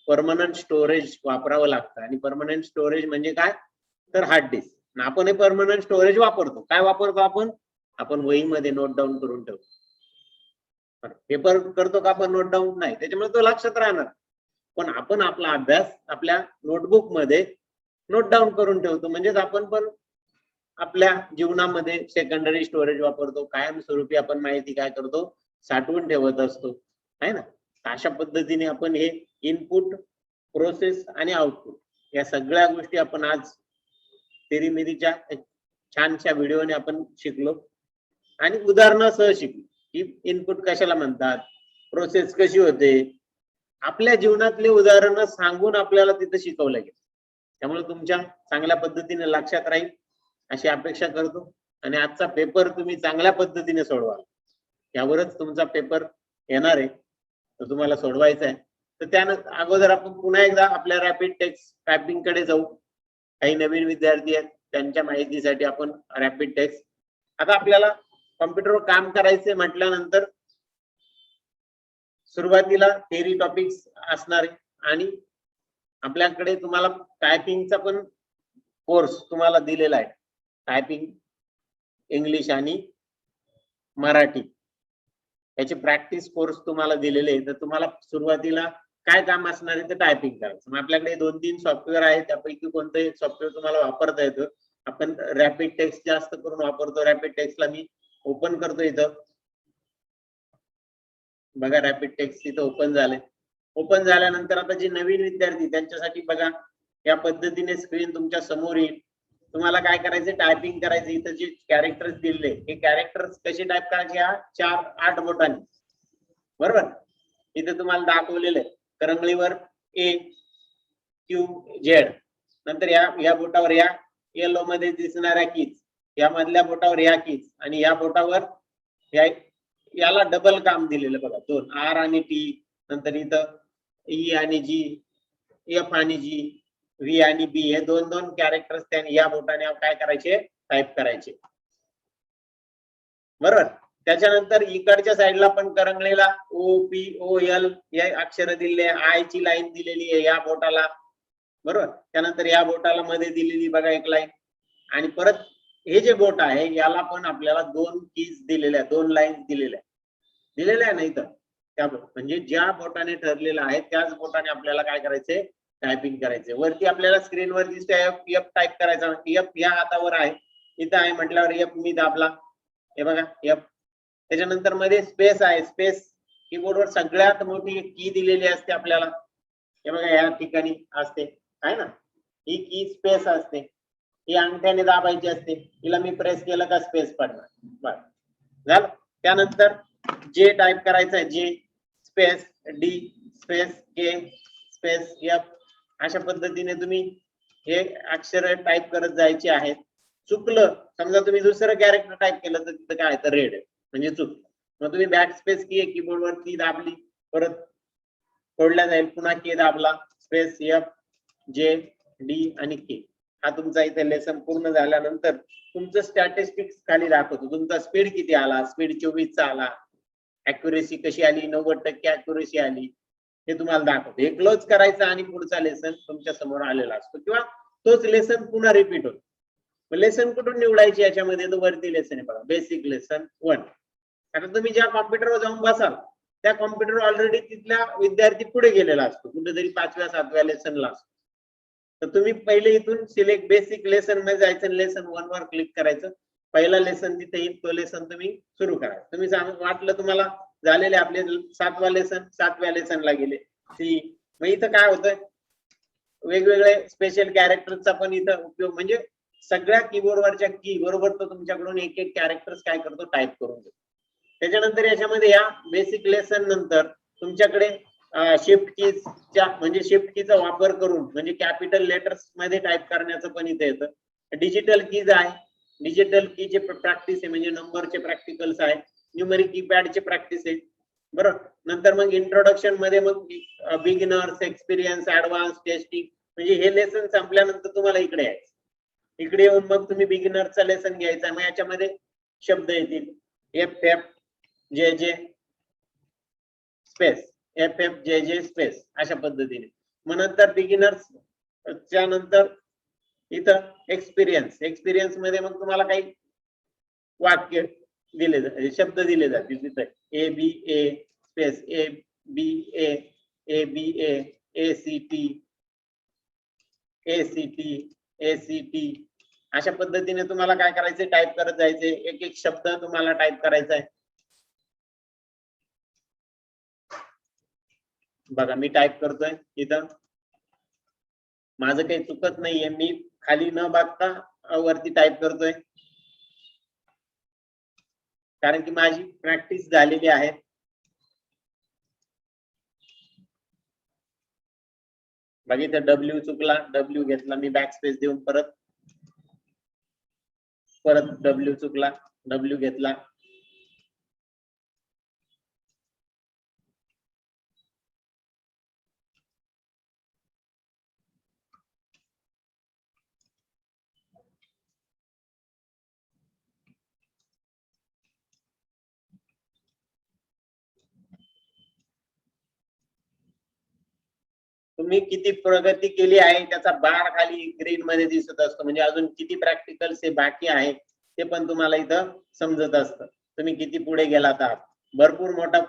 परमनंट स्टोरेज वापरावं लागतं. आणि परमनंट स्टोरेज म्हणजे काय? तर हार्ड डिस्क. आपण हे परमनंट स्टोरेज वापरतो. काय वापरतो आपण? आपण वहीमध्ये नोट डाऊन करून ठेवतो. पेपर करतो का आपण नोट डाऊन? नाही. त्याच्यामुळे तो लक्षात राहणार. पण आपण आपला अभ्यास आपल्या नोटबुक मध्ये नोट डाऊन करून ठेवतो. म्हणजेच आपण पण आपल्या जीवनामध्ये सेकंडरी स्टोरेज वापरतो. कायमस्वरूपी आपण माहिती काय करतो? साठवून ठेवत असतो, आहे ना? अशा पद्धतीने आपण हे इनपुट, प्रोसेस आणि आउटपुट या सगळ्या गोष्टी आपण आज तेरीमेरीच्या छानशा व्हिडिओने आपण शिकलो. आणि उदाहरणासह शिकलो की इनपुट कशाला म्हणतात, प्रोसेस कशी होते, आपल्या जीवनातले उदाहरणं सांगून आपल्याला तिथं शिकवलं गेलं. त्यामुळे तुमच्या चांगल्या पद्धतीने लक्षात राहील अशी अपेक्षा करतो आणि आजचा पेपर तुम्ही चांगल्या पद्धतीने सोडवाल. यावरच तुमचा पेपर येणार आहे, तर तुम्हाला सोडवायचा आहे. तर त्यानंतर अगोदर आपण पुन्हा एकदा आपल्या रॅपिड टेक्स्ट टायपिंग कडे जाऊ. काही नवीन विद्यार्थी आहेत त्यांच्या माहितीसाठी आपण रॅपिड टेक्स्ट, आता आपल्याला कॉम्प्युटरवर काम करायचे म्हटल्यानंतर सुरुवातीला थेअरी टॉपिक्स असणार आहे आणि आपल्याकडे तुम्हाला टायपिंगचा पण कोर्स तुम्हाला दिलेला आहे. टायपिंग इंग्लिश आणि मराठी याची प्रॅक्टिस कोर्स तुम्हाला दिलेले आहे. तर तुम्हाला सुरुवातीला काय काम असणार आहे, तर टायपिंग करायचं. मग आपल्याकडे 2-3 सॉफ्टवेअर आहेत, त्यापैकी कोणतंही सॉफ्टवेअर तुम्हाला वापरता येतं. आपण रॅपिड टेक्स्ट जास्त करून वापरतो. रॅपिड टेक्स्टला मी ओपन करतो इथं बघा, रॅपिड टेक्स्ट इथं ओपन झाले. ओपन झाल्यानंतर आता जे नवीन विद्यार्थी त्यांच्यासाठी बघा या पद्धतीने स्क्रीन तुमच्या समोर येईल. तुम्हाला काय करायचं, टायपिंग करायचं. इथं जे कॅरेक्टर्स दिले हे कॅरेक्टर्स कसे टाईप करायचे, हा 4-8 बोटांनी, बरोबर. इथे तुम्हाला दाखवलेलं आहे करंगळीवर AQZ, नंतर या बोटावर या येलो मध्ये दिसणाऱ्या कीज, या मधल्या बोटावर या कीज आणि या बोटावर याला डबल काम दिलेलं बघा, 2 R आणि T, नंतर इथं E आणि G, F आणि G, V आणि B हे 2-2 कॅरेक्टर्स त्यांनी या बोटाने काय करायचे, टाईप करायचे, बरोबर. त्याच्यानंतर इकडच्या साईडला पण करंगळीला OPOL या अक्षर दिलेले, आय ची लाईन दिलेली आहे या बोटाला, बरोबर. त्यानंतर या बोटाला मध्ये दिलेली बघा एक लाईन, आणि परत हे जे बोट आहे याला पण आपल्याला 2 कीज दिलेल्या, 2 लाईन दिलेल्या आहे ना इथं. त्या म्हणजे ज्या बोटाने ठरलेलं आहे त्याच बोटाने आपल्याला काय करायचंय, टायपिंग करायचंय. वरती आपल्याला स्क्रीनवर दिसतंय F टाईप करायचा, F या हातावर आहे, इथं आहे म्हटल्यावर F मी दाबला, हे बघा F. त्याच्यानंतर मध्ये स्पेस आहे, स्पेस कीबोर्डवर सगळ्यात मोठी की दिलेली असते आपल्याला, हे बघा या ठिकाणी असते आहे ना, ही की स्पेस असते, ही अंगठ्याने दाबायची असते. हिला मी प्रेस केलं का स्पेस पडणार, बस झालं. त्यानंतर जे टाईप करायचं आहे, जे space D space K space F, अशा पद्धतीने तुम्ही हे अक्षर टाईप करत जायचे आहेत. चुकलं समजा तुम्ही दुसरं कॅरेक्टर टाईप केलं तर तिथं काय तर रेड म्हणजे चुकलं. मग तुम्ही बॅक स्पेस की कीबोर्ड वरती दाबली, परत सोडल्या जाईल, पुन्हा के दाबला, स्पेस F J D आणि K. हा तुमचा इथे लेसन पूर्ण झाल्यानंतर तुमचं स्टॅटिस्टिक्स खाली दाखवतो, तुमचा स्पीड किती आला, स्पीड 24 चा आला, अॅक्युरेसी कशी आली, 90% अॅक्युरेसी आली, हे तुम्हाला दाखवतो. हे क्लोज करायचं आणि पुढचा लेसन तुमच्या समोर आलेला असतो किंवा तोच लेसन पुन्हा रिपीट होतो. लेसन कुठून निवडायची याच्यामध्ये, तो वरती लेसन आहे बघा, बेसिक लेसन 1. आता तुम्ही ज्या कॉम्प्युटरवर जाऊन बसाल त्या कॉम्प्युटर ऑलरेडी तिथला विद्यार्थी पुढे गेलेला असतो, कुठेतरी 5व्या-7व्या लेसनला असतो. तर तुम्ही पहिले इथून सिलेक्ट बेसिक लेसन मध्ये जायचं, लेसन 1 वर क्लिक करायचं, पहिला लेसन तिथे येईल, तो लेसन तुम्ही सुरू करायचं. तुम्ही वाटलं तुम्हाला झालेले आपले 7वा लेसन, 7व्या लेसनला गेले सी. मग इथं काय होतंय, वेगवेगळे स्पेशल कॅरेक्टरचा पण इथं उपयोग, म्हणजे सगळ्या कीबोर्डवरच्या की बरोबर तो तुमच्याकडून एक एक कॅरेक्टर्स काय करतो, टाईप करून देतो. त्याच्यानंतर याच्यामध्ये या बेसिक लेसन नंतर तुमच्याकडे शिफ्ट कीजच्या म्हणजे शिफ्ट कीचा वापर करून म्हणजे कॅपिटल लेटर्स मध्ये टाईप करण्याचं पण इथे येतं. डिजिटल कीज आहे, डिजिटल कीचे प्रॅक्टिस आहे, म्हणजे नंबरचे प्रॅक्टिकल्स आहे, न्यूमरिक कीपॅडचे प्रॅक्टिस आहे, बरोबर. नंतर मग इंट्रोडक्शन मध्ये मग बिगिनर्स, एक्सपिरियन्स, ऍडव्हान्स, टेस्टिंग, म्हणजे हे लेसन संपल्यानंतर तुम्हाला इकडे यायचं. इकडे येऊन मग तुम्ही बिगिनरचा लेसन घ्यायचा. मग याच्यामध्ये शब्द येतील FFJJ स्पेस FFJJ स्पेस अशा पद्धतीने. मग नंतर बिगिनर्स च्या नंतर इथं एक्सपिरियन्स मध्ये मग तुम्हाला काही वाक्य दिले, शब्द दिले जातील तिथे, ABA space ABA ABA ACT अशा पद्धतीने तुम्हाला काय करायचे, टाईप करत जायचे. एक एक शब्द तुम्हाला टाईप करायचा आहे. बघा मी टाईप करतोय इथं, माझं काही चुकत नाहीये, मी खाली न बघता वरती टाईप करतोय. कारण की माझी प्रॅक्टिस झालेली आहे. बघितलं डब्ल्यू चुकला, डब्ल्यू घेतला मी बॅक स्पेस देऊन, परत डब्ल्यू चुकला, डब्ल्यू घेतला. तुम्ही किती प्रगती केली आहे त्याचा बार खाली ग्रीन मध्ये दिसत असतो, म्हणजे अजून किती प्रॅक्टिकल्स हे बाकी आहे ते पण तुम्हाला इथं समजत असतं. तुम्ही किती पुढे गेलात आहात. भरपूर मोठा,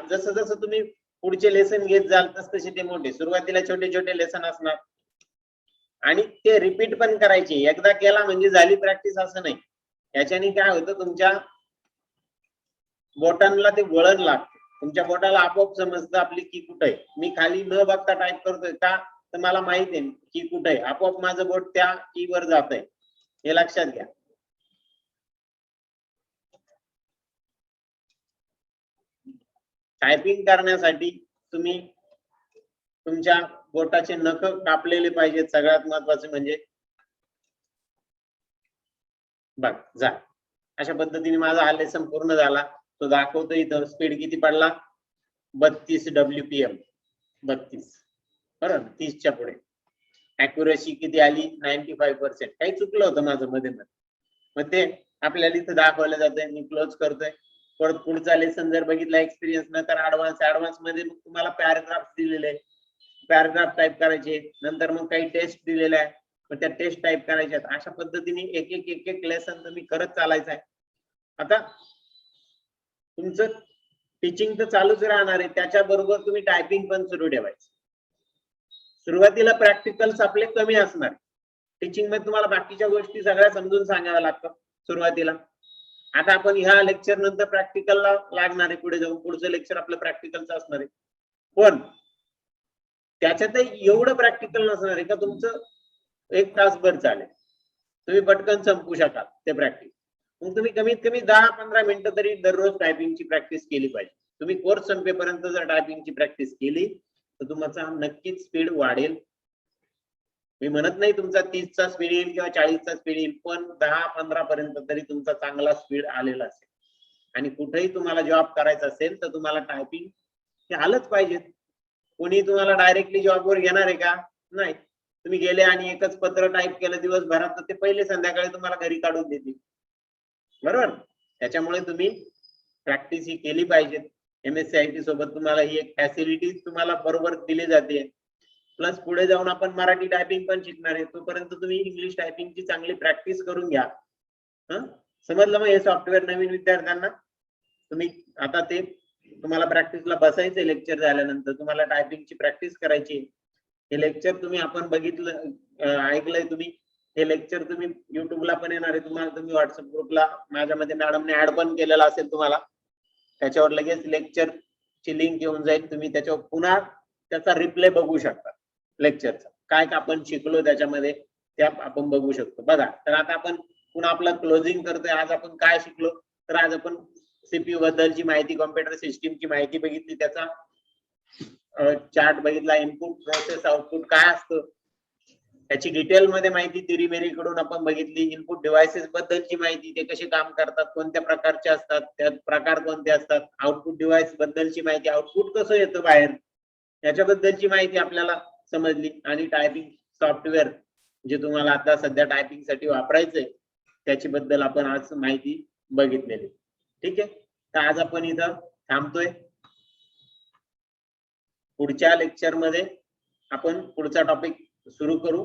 जसं जसं तुम्ही पुढचे लेसन घेत जाल तसे ते मोठे, सुरुवातीला छोटे छोटे लेसन असणार आणि ते रिपीट पण करायचे. एकदा केला म्हणजे झाली प्रॅक्टिस असं नाही. याच्याने काय होतं, तुमच्या बोटांना ते वळण लागतं. तुमच्या बोटाला आपोआप समजतं आपली की कुठे आहे. मी खाली न बघता टाईप करतोय का, तर मला माहित आहे की कुठे आहे. आपोआप माझं बोट त्या कीवर जात आहे, हे लक्षात घ्या. टायपिंग करण्यासाठी तुम्ही तुमच्या बोटाचे नख कापलेले पाहिजेत. सगळ्यात महत्वाचे म्हणजे बघ जा. अशा पद्धतीने माझा हा लेसन पूर्ण झाला. तो दाखवतो इथं स्पीड किती पडला, 32 WPM, 32 बरोबर, 30 च्या पुढे. अॅक्युरेसी किती आली, 95%. काही चुकलं होतं माझं मध्ये मध्ये, मग ते आपल्याला इथं दाखवलं जातंय. मी क्लोज करतोय. परत पुढचा लेसन जर बघितला एक्सपिरियन्स नंतर ऍडव्हान्स मध्ये मग तुम्हाला पॅराग्राफ दिलेले आहे, पॅराग्राफ टाईप करायचे. नंतर मग काही टेस्ट दिलेल्या आहे, मग त्या टेस्ट टाईप करायच्यात. अशा पद्धतीने एक एक एक एक लेसन तुम्ही करत चालायचं आहे. आता तुमचं टीचिंग तर चालूच राहणार आहे, त्याच्याबरोबर तुम्ही टायपिंग पण सुरू ठेवायचं. सुरुवातीला प्रॅक्टिकल्स आपले कमी असणार. टीचिंग मध्ये तुम्हाला बाकीच्या गोष्टी सगळ्या समजून सांगाव्या लागतात सुरुवातीला. आता आपण ह्या लेक्चर नंतर प्रॅक्टिकलला लागणार आहे, पुढे जाऊन पुढचं लेक्चर आपलं प्रॅक्टिकलचं असणार आहे. पण त्याच्यातही एवढं प्रॅक्टिकल नसणार आहे का तुमचं 1 तासभर चालेल, तुम्ही पटकन संपू शकाल ते प्रॅक्टिस. मग तुम्ही कमीत कमी 10-15 मिनिटं तरी दररोज टायपिंगची प्रॅक्टिस केली पाहिजे. तुम्ही कोर्स संपेपर्यंत जर टायपिंगची प्रॅक्टिस केली तर तुमचा नक्कीच स्पीड वाढेल. मी म्हणत नाही तुमचा 30चा स्पीड येईल किंवा 40चा स्पीड येईल, पण 10-15 पर्यंत तरी तुमचा चांगला स्पीड आलेला असेल. आणि कुठेही तुम्हाला जॉब करायचा असेल तर तुम्हाला टायपिंग हे आलंच पाहिजे. कोणी तुम्हाला डायरेक्टली जॉबवर घेणार आहे का, नाही. तुम्ही गेले आणि एकच पत्र टाईप केलं दिवसभरात, तर ते पहिले संध्याकाळी तुम्हाला घरी काढून देतील, बरोबर. त्याच्यामुळे तुम्ही प्रॅक्टिस ही केली पाहिजे. MSc सोबत तुम्हाला ही एक फॅसिलिटी तुम्हाला बरोबर दिली जाते. प्लस पुढे जाऊन आपण मराठी टायपिंग पण शिकणार आहे, तोपर्यंत तुम्ही इंग्लिश टायपिंगची चांगली प्रॅक्टिस करून घ्या. समजलं. मग हे सॉफ्टवेअर नवीन विद्यार्थ्यांना तुम्ही आता ते तुम्हाला प्रॅक्टिसला बसायचं. लेक्चर झाल्यानंतर तुम्हाला टायपिंगची प्रॅक्टिस करायची. हे लेक्चर तुम्ही आपण बघितलं, ऐकलंय तुम्ही. हे लेक्चर तुम्ही युट्यूबला पण येणार आहे तुम्हाला. तुम्ही व्हॉट्सअप ग्रुपला माझ्यामध्ये मॅडमने ऍड पण केलेला असेल तुम्हाला, त्याच्यावर लगेच लेक्चर ची लिंक येऊन जाईल. तुम्ही त्याच्यावर पुन्हा त्याचा रिप्ले बघू शकता. लेक्चरचा काय आपण शिकलो त्याच्यामध्ये ते आपण बघू शकतो. बघा, तर आता आपण पुन्हा आपलं क्लोजिंग करतोय. आज आपण काय शिकलो, तर आज आपण सीपीयू बद्दलची माहिती, कॉम्प्युटर सिस्टीमची माहिती बघितली, त्याचा चार्ट बघितला, इनपुट प्रोसेस आउटपुट काय असतं त्याची डिटेल मध्ये माहिती तिरीमेरी कडून आपण बघितली. इनपुट डिव्हाइसेस बद्दलची माहिती, ते कसे काम करतात, कोणत्या प्रकारचे असतात, त्यात प्रकार कोणते असतात. आउटपुट डिव्हाइस बद्दलची माहिती, आउटपुट कसं येतं बाहेर याच्याबद्दलची माहिती आपल्याला समजली. आणि टायपिंग सॉफ्टवेअर जे तुम्हाला आता सध्या टायपिंग साठी वापरायचंय त्याची बद्दल आपण आज माहिती बघितलेली. ठीक आहे, तर आज आपण इथं थांबतोय. पुढच्या लेक्चर मध्ये आपण पुढचा टॉपिक सुरू करू.